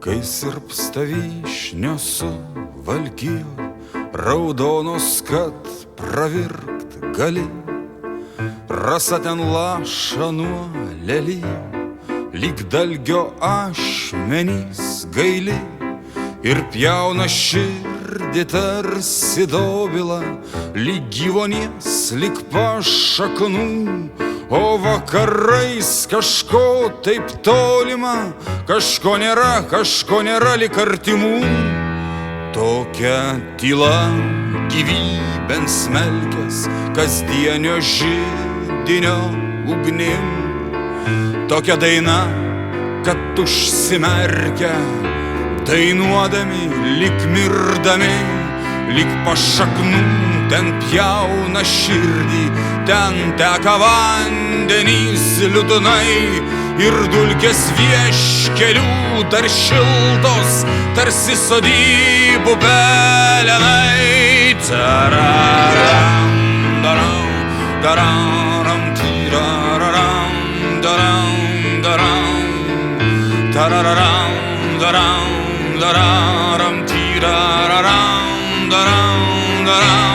Kai sirpsta vyšnios su valkijų, raudonos, kad pravirkt gali. Rasa ten laša nuo lelijų, lyg dalgio ašmenys gaili. Ir pjauna širdį tarsi dobila, lyg gyvonies, lyg pašaknų. O vakarais kažko taip tolima, kažko nėra lyg artimų. Tokia tyla gyvybėn smelkės, kasdienio židinio ugnim. Tokia daina, kad užsimerkia, dainuodami, lyg mirdami, lyg pašaknų ten pjauna širdį. Ten teka vandenys liūdnai ir dulkės vieškelių dar šiltos, tarsi sodybų pelenai. Tararam, daram, dararam, tiraram, daram, daram. Tararam, daram, dararam, tiraram, daram, daram.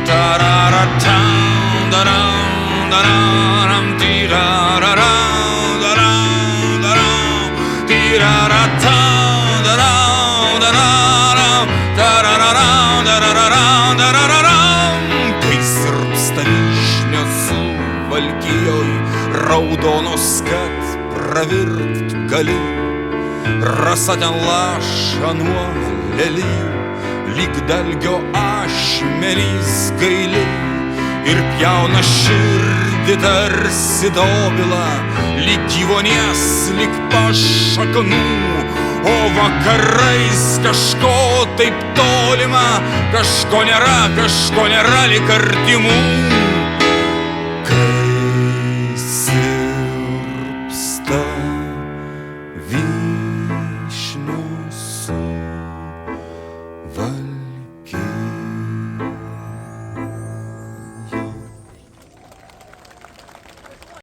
Tararatam, daram, dararam, tiraram, daram, daram. Tiraratam, daram, dararam, tarararam, darararam, darararam. Kai sirpsta vyšnios su valkijoj, raudonos, kad pravirkt gali. Rasa ten laša nuo lelijų, lyg dalgio ašmenys gaili. Ir pjauna širdį tarsi dobila, lyg gyvonies, lyg pašaknų. O vakarais kažko taip tolima, kažko nėra lyg artimų.